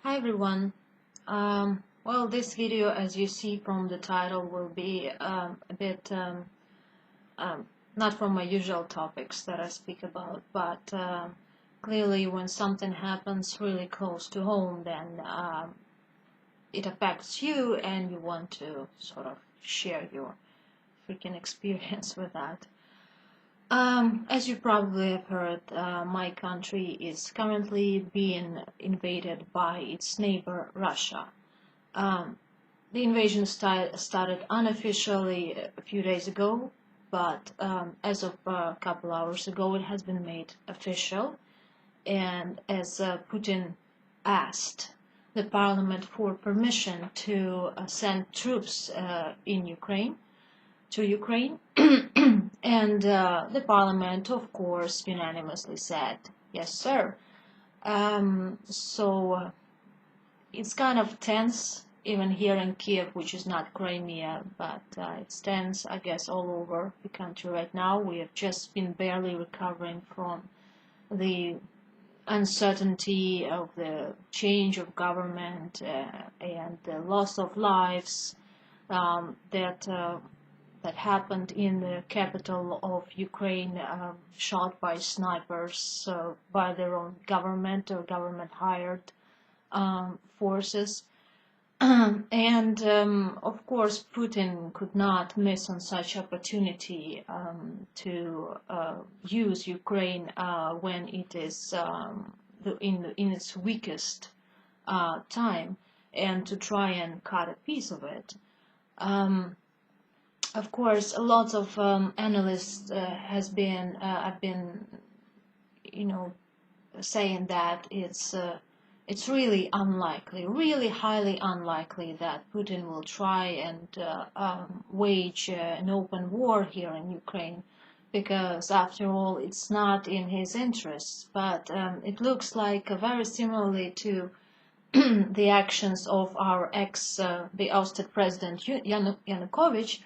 Hi everyone. Well, this video, as you see from the title, will be a bit not from my usual topics that I speak about, but clearly when something happens really close to home, then it affects you and you want to sort of share your freaking experience with that. As you probably have heard, my country is currently being invaded by its neighbor Russia. The invasion started unofficially a few days ago, but as of a couple hours ago it has been made official, and as Putin asked the parliament for permission to send troops to Ukraine, and the parliament, of course, unanimously said, yes, sir. So it's kind of tense, even here in Kiev, which is not Crimea, but it's tense, I guess, all over the country right now. We have just been barely recovering from the uncertainty of the change of government and the loss of lives that happened in the capital of Ukraine, shot by snipers by their own government or government-hired forces. And of course, Putin could not miss on such opportunity to use Ukraine when it is in its weakest time, and to try and cut a piece of it. Of course, lots of analysts have been, saying that it's really unlikely, really highly unlikely, that Putin will try and wage an open war here in Ukraine, because after all, it's not in his interests. But it looks like very similarly to the actions of our the ousted president Yanukovych.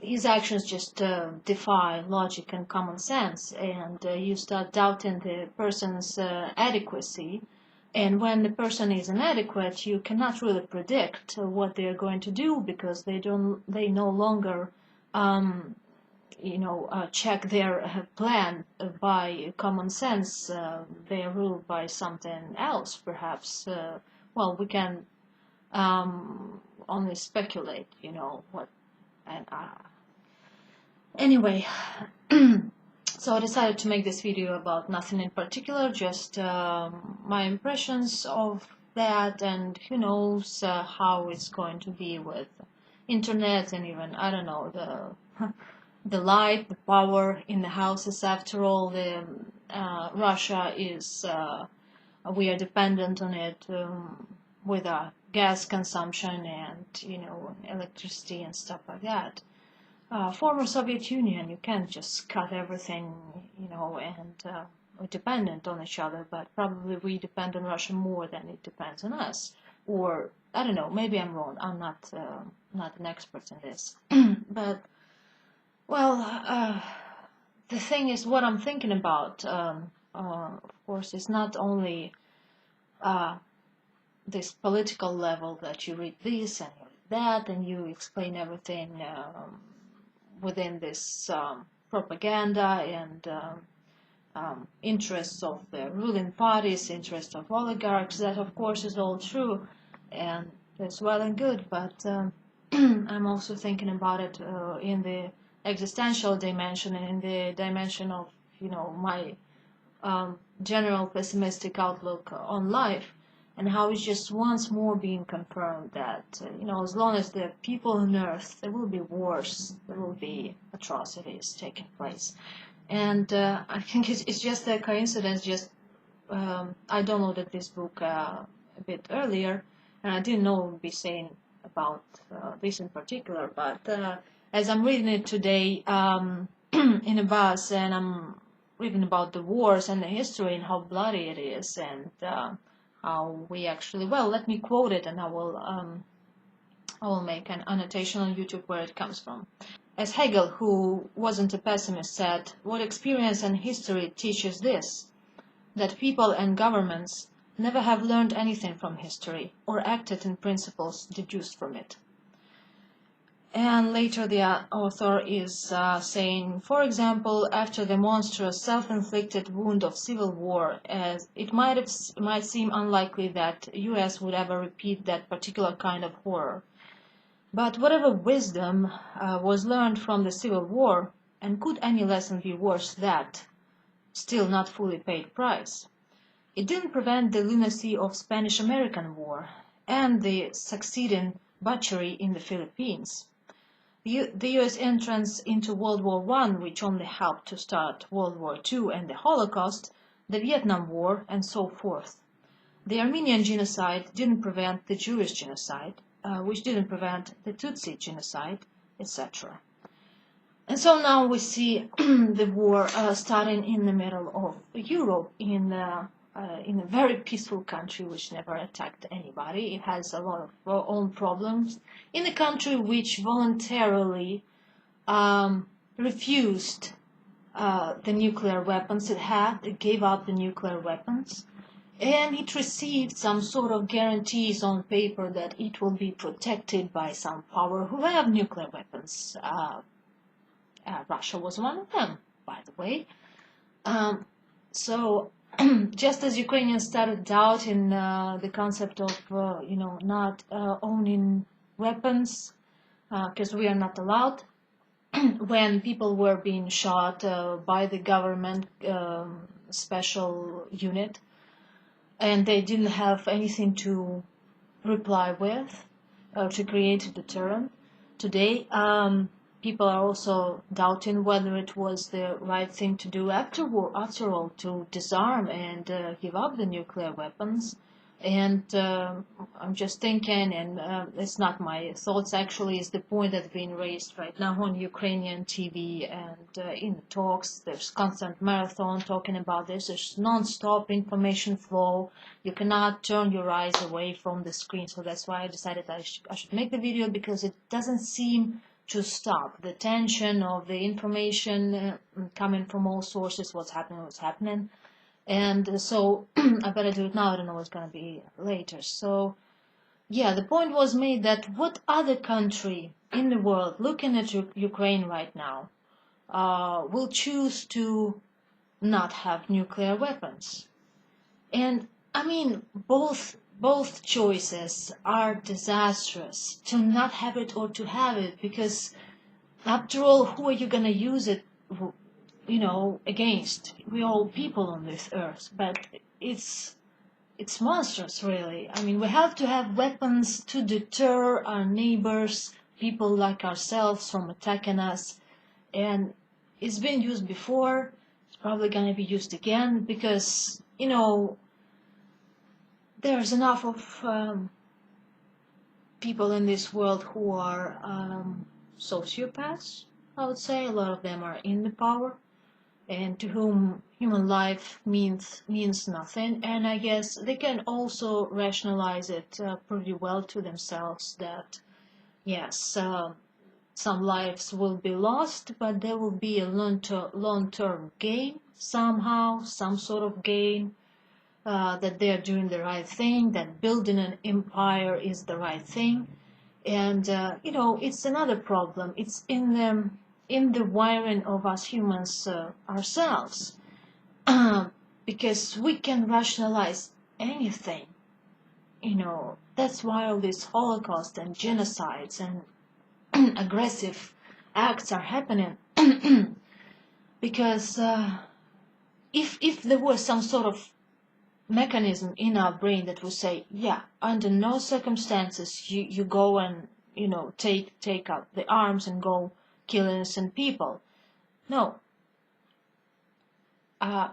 His actions just defy logic and common sense, and you start doubting the person's adequacy. And when the person is inadequate, you cannot really predict what they are going to do, because they no longer check their plan by common sense. They are ruled by something else, perhaps. Well, we can only speculate, what. And anyway, so I decided to make this video about nothing in particular, just my impressions of that, and who knows how it's going to be with internet, and even, I don't know, the light, the power in the houses. After all, Russia is, we are dependent on it with our gas consumption and, electricity and stuff like that. Former Soviet Union, you can't just cut everything, and we're dependent on each other, but probably we depend on Russia more than it depends on us. Or, I don't know, maybe I'm wrong, I'm not an expert in this. But, well, the thing is, what I'm thinking about, of course, is not only this political level, that you read this and you read that, and you explain everything within this propaganda and interests of the ruling parties, interests of oligarchs. That, of course, is all true, and it's well and good, but I'm also thinking about it in the existential dimension, and in the dimension of, my general pessimistic outlook on life, and how it's just once more being confirmed that, as long as there are people on Earth, there will be wars, there will be atrocities taking place. And I think it's just a coincidence. Just I downloaded this book a bit earlier, and I didn't know I would be saying about this in particular, but as I'm reading it today in a bus, and I'm reading about the wars and the history and how bloody it is, and how we actually, well, let me quote it, and I will make an annotation on YouTube where it comes from. As Hegel, who wasn't a pessimist, said, "What experience and history teaches this? That people and governments never have learned anything from history or acted in principles deduced from it. And later the author is saying, for example, after the monstrous self-inflicted wound of civil war, as it might seem unlikely that US would ever repeat that particular kind of horror. But whatever wisdom was learned from the Civil War, and could any lesson be worse that still not fully paid price? It didn't prevent the lunacy of Spanish-American War and the succeeding butchery in the Philippines. The US entrance into World War I, which only helped to start World War II and the Holocaust, the Vietnam War, and so forth. The Armenian genocide didn't prevent the Jewish genocide, which didn't prevent the Tutsi genocide, etc. And so now we see the war starting in the middle of Europe in a very peaceful country which never attacked anybody. It has a lot of own problems. In a country which voluntarily refused the nuclear weapons it had, it gave up the nuclear weapons, and it received some sort of guarantees on paper that it will be protected by some power who have nuclear weapons. Russia was one of them, by the way. So just as Ukrainians started doubting the concept of, not owning weapons, because we are not allowed, when people were being shot by the government special unit, and they didn't have anything to reply with, to create a deterrent. Today, people are also doubting whether it was the right thing to do after all, to disarm and give up the nuclear weapons. And I'm just thinking, and it's not my thoughts actually, it's the point that's being raised right now on Ukrainian TV and in talks. There's constant marathon talking about this. There's non-stop information flow. You cannot turn your eyes away from the screen. So that's why I decided I should make the video, because it doesn't seem to stop. The tension of the information coming from all sources, what's happening. And so I better do it now. I don't know what's going to be later. So yeah, the point was made that what other country in the world looking at Ukraine right now will choose to not have nuclear weapons? And I mean, both choices are disastrous, to not have it or to have it, because after all, who are you going to use it against? We're all people on this earth, but it's monstrous, really. I mean, we have to have weapons to deter our neighbors, people like ourselves, from attacking us. And it's been used before. It's probably going to be used again, because, there's enough of people in this world who are sociopaths, I would say. A lot of them are in the power, and to whom human life means nothing. And I guess they can also rationalize it pretty well to themselves that, yes, some lives will be lost, but there will be a long-term gain somehow, some sort of gain, that they are doing the right thing, that building an empire is the right thing. And, it's another problem. It's in the wiring of us humans ourselves, because we can rationalize anything. That's why all these Holocaust and genocides and aggressive acts are happening. Because if there was some sort of mechanism in our brain that would say, yeah, under no circumstances you go and take out the arms and go kill innocent people. No.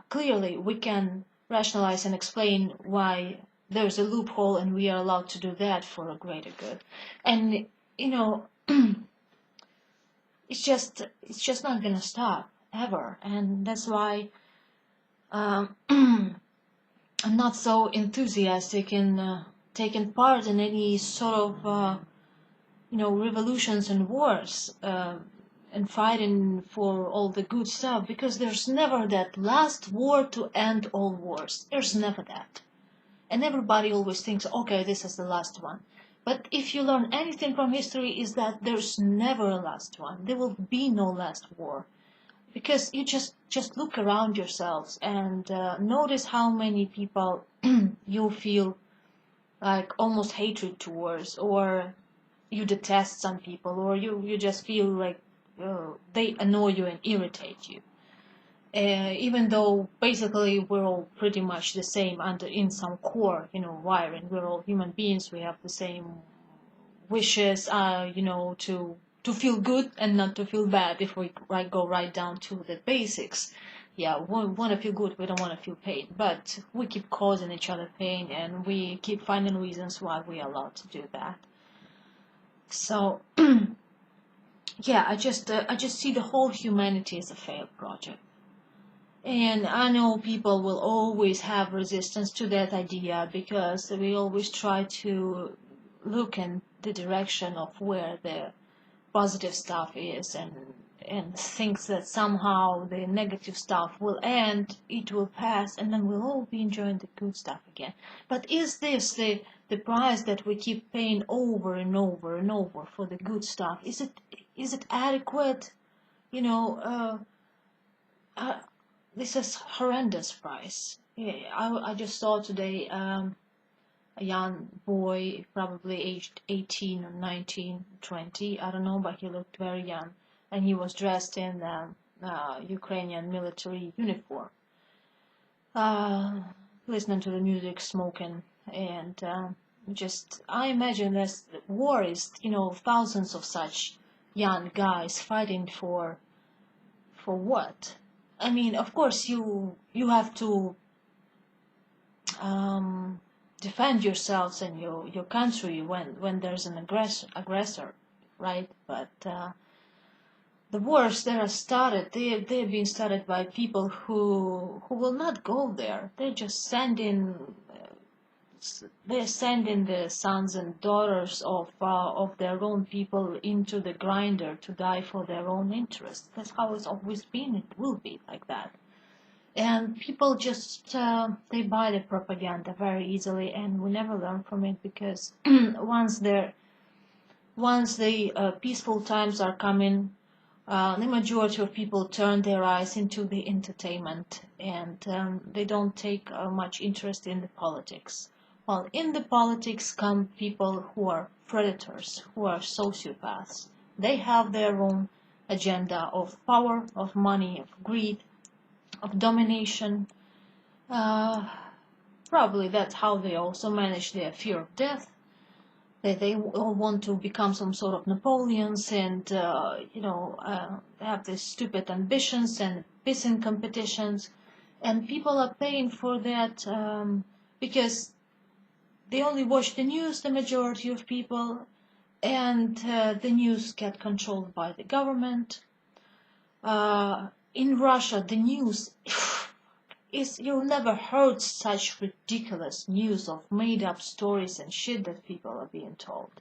Clearly, we can rationalize and explain why there's a loophole and we are allowed to do that for a greater good. And, it's just not going to stop, ever. And that's why I'm not so enthusiastic in taking part in any sort of, revolutions and wars. And fighting for all the good stuff, because there's never that last war to end all wars. There's never that. And everybody always thinks, okay, this is the last one. But if you learn anything from history, is that there's never a last one. There will be no last war, because you just look around yourselves and notice how many people you feel like almost hatred towards, or you detest some people, or you just feel like they annoy you and irritate you. Even though basically we're all pretty much the same under in some core, wiring. We're all human beings. We have the same wishes, to feel good and not to feel bad. If we go right down to the basics, yeah, we want to feel good. We don't want to feel pain, but we keep causing each other pain, and we keep finding reasons why we are allowed to do that. So, yeah, I just see the whole humanity as a failed project. And I know people will always have resistance to that idea, because we always try to look in the direction of where the positive stuff is, and thinks that somehow the negative stuff will end, it will pass, and then we'll all be enjoying the good stuff again. But is this the price that we keep paying over and over and over for the good stuff? Is it adequate? You know, this is horrendous price. Yeah, I just saw today a young boy, probably aged 18 or 19, 20, I don't know, but he looked very young, and he was dressed in Ukrainian military uniform, listening to the music, smoking, and just I imagine this war is, thousands of such young guys fighting for what? I mean, of course, you have to defend yourselves and your country when there's an aggressor, right? But the wars that are started, they've been started by people who will not go there. They're sending the sons and daughters of their own people into the grinder to die for their own interests. That's how it's always been. It will be like that. And people just they buy the propaganda very easily, and we never learn from it, because once the peaceful times are coming, the majority of people turn their eyes into the entertainment, and they don't take much interest in the politics. Well, in the politics come people who are predators, who are sociopaths. They have their own agenda of power, of money, of greed, of domination. Probably that's how they also manage their fear of death. They all want to become some sort of Napoleons, and have these stupid ambitions and pissing competitions, and people are paying for that, because they only watch the news, the majority of people, and the news get controlled by the government. In Russia, the news is, you've never heard such ridiculous news of made-up stories and shit that people are being told.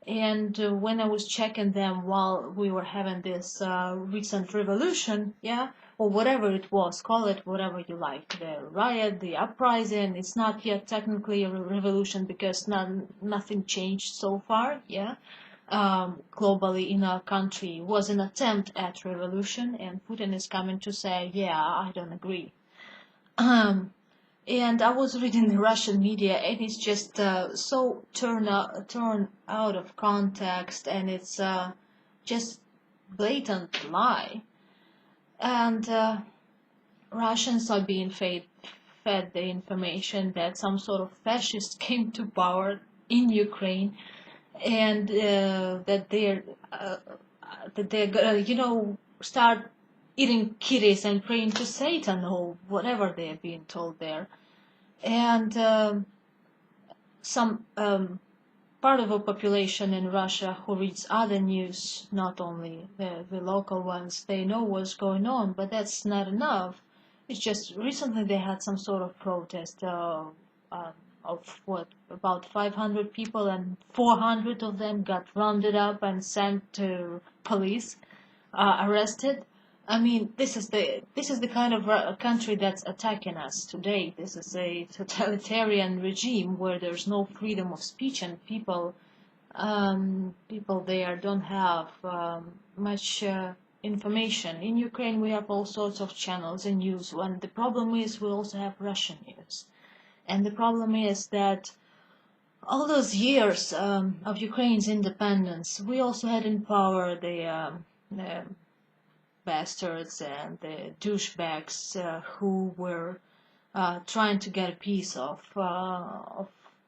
And when I was checking them while we were having this recent revolution, yeah, or whatever it was, call it whatever you like, the riot, the uprising, it's not yet technically a revolution, because nothing changed so far, yeah. Globally in our country was an attempt at revolution, and Putin is coming to say, yeah, I don't agree. And I was reading the Russian media, and it's just so turned out of context, and it's just blatant lie. And Russians are being fed the information that some sort of fascist came to power in Ukraine, and that they're gonna, start eating kitties and praying to Satan, or whatever they're being told there. And some part of the population in Russia who reads other news, not only the local ones, they know what's going on, but that's not enough. It's just recently they had some sort of protest of about 500 people, and 400 of them got rounded up and sent to police, arrested. I mean, this is the kind of country that's attacking us today. This is a totalitarian regime where there's no freedom of speech, and people there don't have much information. In Ukraine, we have all sorts of channels and news. And the problem is we also have Russian news. And the problem is that all those years of Ukraine's independence, we also had in power the bastards and the douchebags who were trying to get a piece of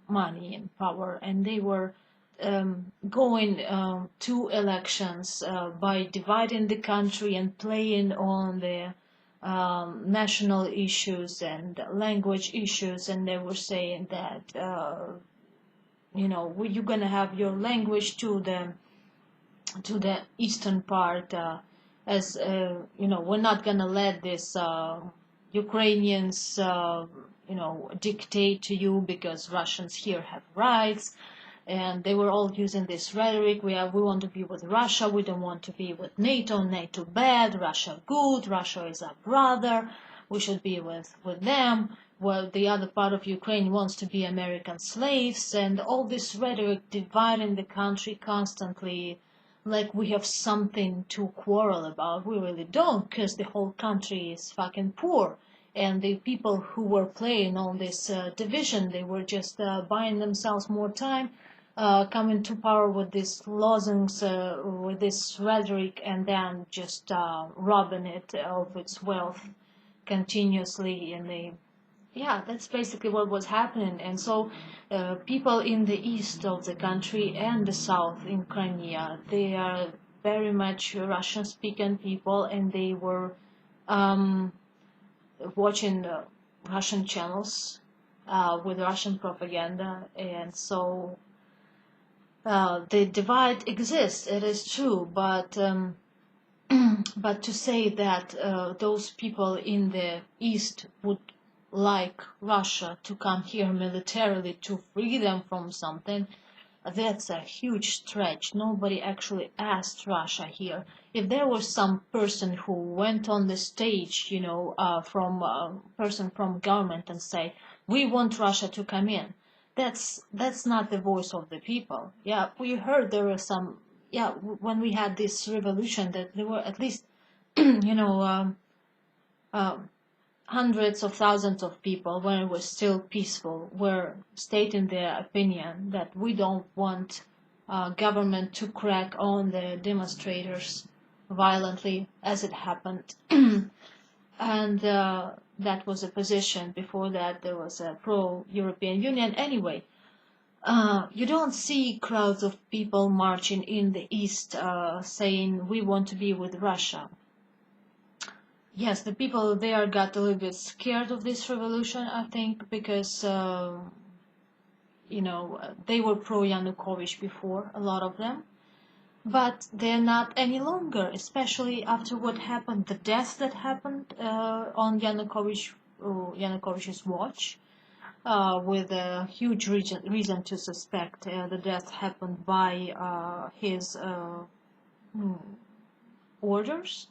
money and power, and they were going to elections by dividing the country and playing on the national issues and language issues, and they were saying that you're gonna have your language to the eastern part, as we're not gonna let this Ukrainians dictate to you because Russians here have rights. And they were all using this rhetoric. We want to be with Russia. We don't want to be with NATO. NATO bad. Russia good. Russia is our brother. We should be with them. Well, the other part of Ukraine wants to be American slaves, and all this rhetoric dividing the country constantly, like we have something to quarrel about. We really don't, because the whole country is fucking poor. And the people who were playing on this division, they were just buying themselves more time, coming to power with these lozenges, with this rhetoric, and then just robbing it of its wealth continuously. Yeah, that's basically what was happening. And so people in the east of the country and the south in Crimea, they are very much Russian-speaking people, and they were watching Russian channels with Russian propaganda. And so the divide exists, it is true, but but to say that those people in the east would like Russia to come here militarily to free them from something, that's a huge stretch. Nobody actually asked Russia here. If there was some person who went on the stage, from person from government and say, we want Russia to come in, that's not the voice of the people. Yeah, we heard there were some, yeah, when we had this revolution, that there were at least, hundreds of thousands of people, when it was still peaceful, were stating their opinion that we don't want government to crack on the demonstrators violently, as it happened. And that was a position. Before that, there was a pro-European Union. Anyway, you don't see crowds of people marching in the east saying we want to be with Russia. Yes, the people there got a little bit scared of this revolution, I think, because they were pro-Yanukovych before, a lot of them, but they're not any longer, especially after what happened, the death that happened on Yanukovych's watch, with a huge reason to suspect the death happened by his orders.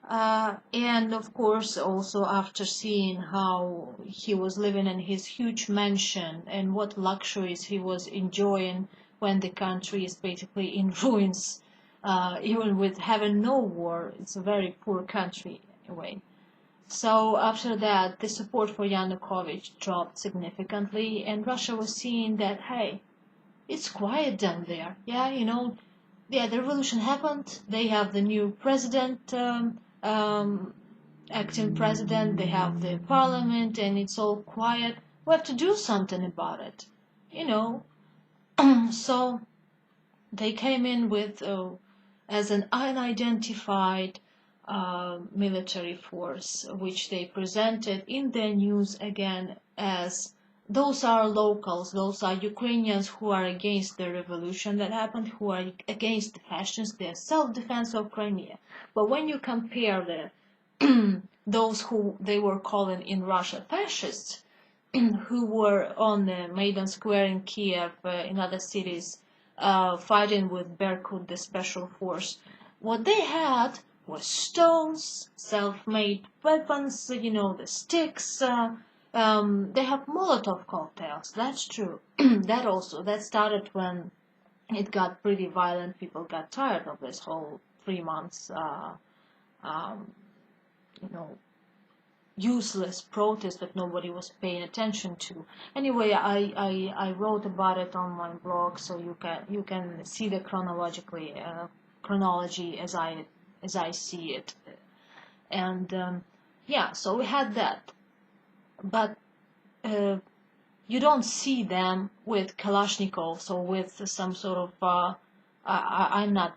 And of course, also after seeing how he was living in his huge mansion and what luxuries he was enjoying when the country is basically in ruins, even with having no war, it's a very poor country anyway. So after that, the support for Yanukovych dropped significantly, and Russia was seeing that, hey, it's quiet down there. Yeah, the revolution happened. They have the new president, acting president, they have the parliament, and it's all quiet. We have to do something about it, So they came in with as an unidentified military force, which they presented in their news again as those are locals, those are Ukrainians who are against the revolution that happened, who are against the fascists, they're self-defense of Crimea. But when you compare those who they were calling in Russia fascists, who were on the Maidan Square in Kiev, in other cities, fighting with Berkut, the special force, what they had was stones, self-made weapons, you know, the sticks. They have Molotov cocktails, that's true. That started when it got pretty violent. People got tired of this whole 3 months, um, you know, useless protest that nobody was paying attention to. Anyway, I wrote about it on my blog, so you can see the chronology as I see it. And yeah, so we had that, but you don't see them with Kalashnikovs or with some sort of I'm not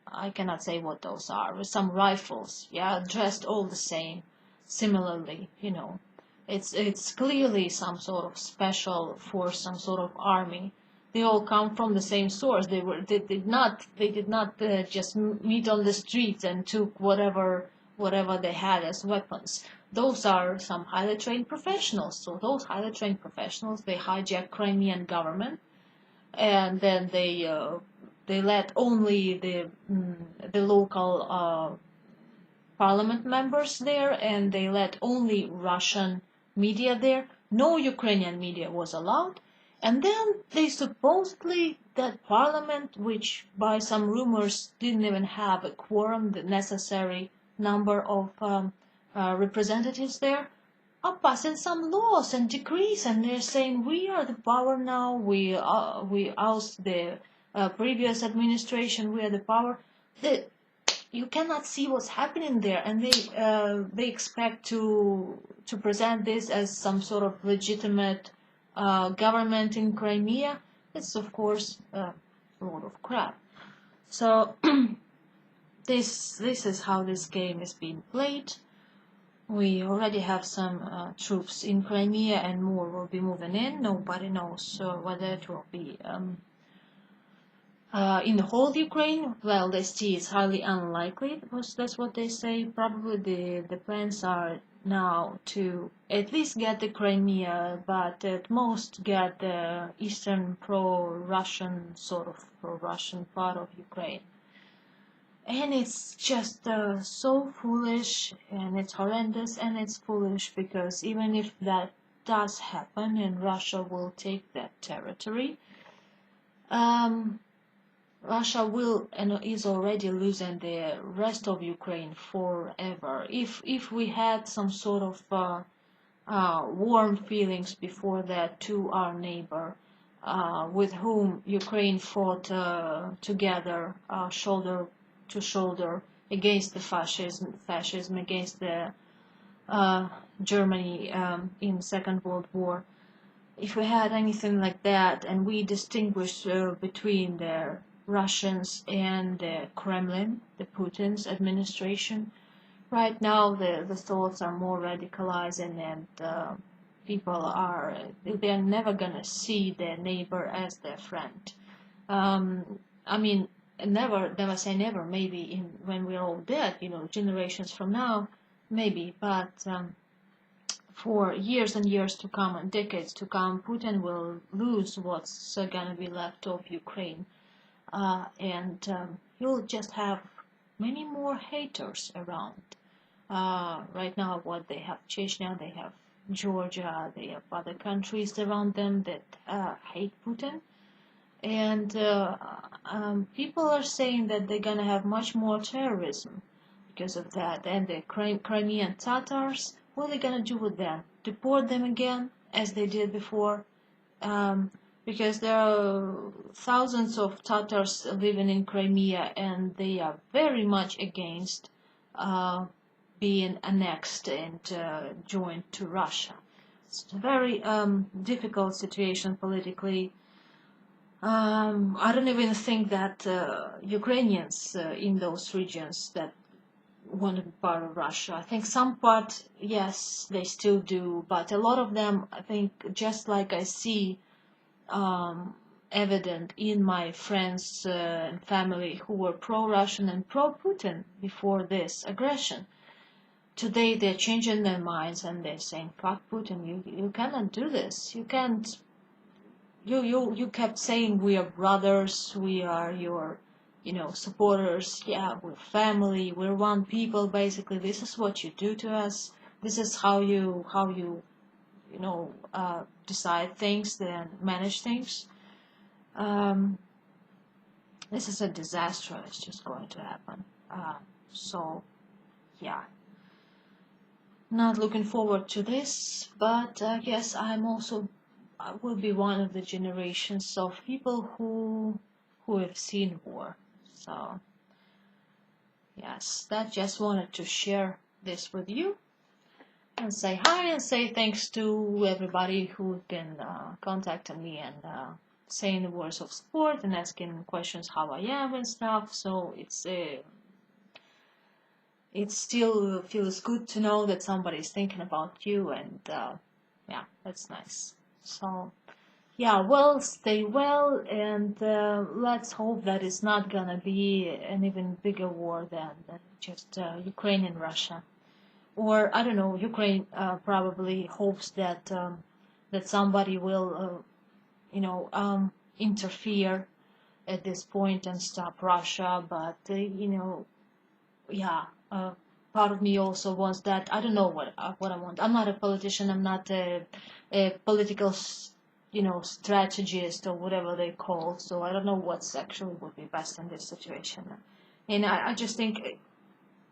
I cannot say what those are, with some rifles, yeah, dressed all the same, similarly, you know. It's clearly some sort of special force, some sort of army. They all come from the same source. They did not just meet on the streets and took whatever they had as weapons. Those are some highly trained professionals. So those highly trained professionals, they hijack Crimean government, and then they let only the local parliament members there, and they let only Russian media there. No Ukrainian media was allowed. And then they supposedly, that parliament, which by some rumors didn't even have a quorum, the necessary number of representatives there, are passing some laws and decrees, and they're saying we are the power now. We oust the previous administration. We are the power. You cannot see what's happening there, and they expect to present this as some sort of legitimate government in Crimea. It's of course a load of crap. So this is how this game is being played. We already have some troops in Crimea, and more will be moving in. Nobody knows whether it will be in the whole Ukraine. Well, they see it's highly unlikely, because that's what they say. Probably the plans are now to at least get the Crimea, but at most get the eastern pro-Russian, sort of pro-Russian part of Ukraine. And it's just so foolish, and it's horrendous, and it's foolish, because even if that does happen and Russia will take that territory, Russia will and is already losing the rest of Ukraine forever. If we had some sort of warm feelings before that to our neighbor, with whom Ukraine fought together, shoulder to shoulder, against the fascism against the Germany in Second World War. If we had anything like that, and we distinguished between the Russians and the Kremlin, the Putin's administration, right now the thoughts are more radicalizing, and people they're never gonna see their neighbor as their friend. I mean, never say never. Maybe when we're all dead, you know, generations from now, maybe. But for years and years to come, and decades to come, Putin will lose what's gonna be left of Ukraine, and he'll just have many more haters around. Right now, what they have Chechnya, they have Georgia, they have other countries around them that hate Putin. And people are saying that they're going to have much more terrorism because of that. And the Crimean Tatars, what are they going to do with them? Deport them again, as they did before? Because there are thousands of Tatars living in Crimea, and they are very much against being annexed and joined to Russia. It's a very difficult situation politically. I don't even think that Ukrainians in those regions that want to be part of Russia. I think some part, yes, they still do, but a lot of them, I think, just like I see evident in my friends and family who were pro-Russian and pro-Putin before this aggression, today they're changing their minds and they're saying, fuck Putin, you cannot do this. You can't. You kept saying we are brothers, we are your supporters. Yeah, we're family, we're one people. Basically, this is what you do to us. This is how you decide things, then manage things. This is a disaster. It's just going to happen. So yeah, not looking forward to this, but I guess I will be one of the generations of people who have seen war. So yes, that just wanted to share this with you and say hi and say thanks to everybody who's been contacting me and saying the words of support and asking questions how I am and stuff. So it still feels good to know that somebody's thinking about you, and yeah, that's nice. So yeah, well, stay well, and let's hope that it's not gonna be an even bigger war than just Ukraine and Russia. Or I don't know, Ukraine probably hopes that somebody will, interfere at this point and stop Russia. But yeah, part of me also wants that. I don't know what I want. I'm not a politician. I'm not a political, strategist or whatever they call. So I don't know what's actually would be best in this situation. And I just think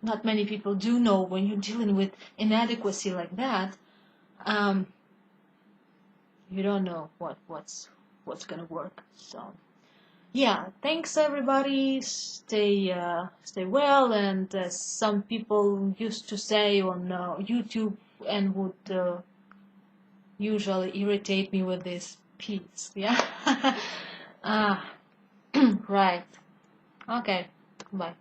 not many people do know when you're dealing with inadequacy like that. Um, you don't know what's gonna work. So yeah, thanks everybody. Stay well. And some people used to say on YouTube and would usually irritate me with this peace. Yeah. Ah, right. Okay. Bye.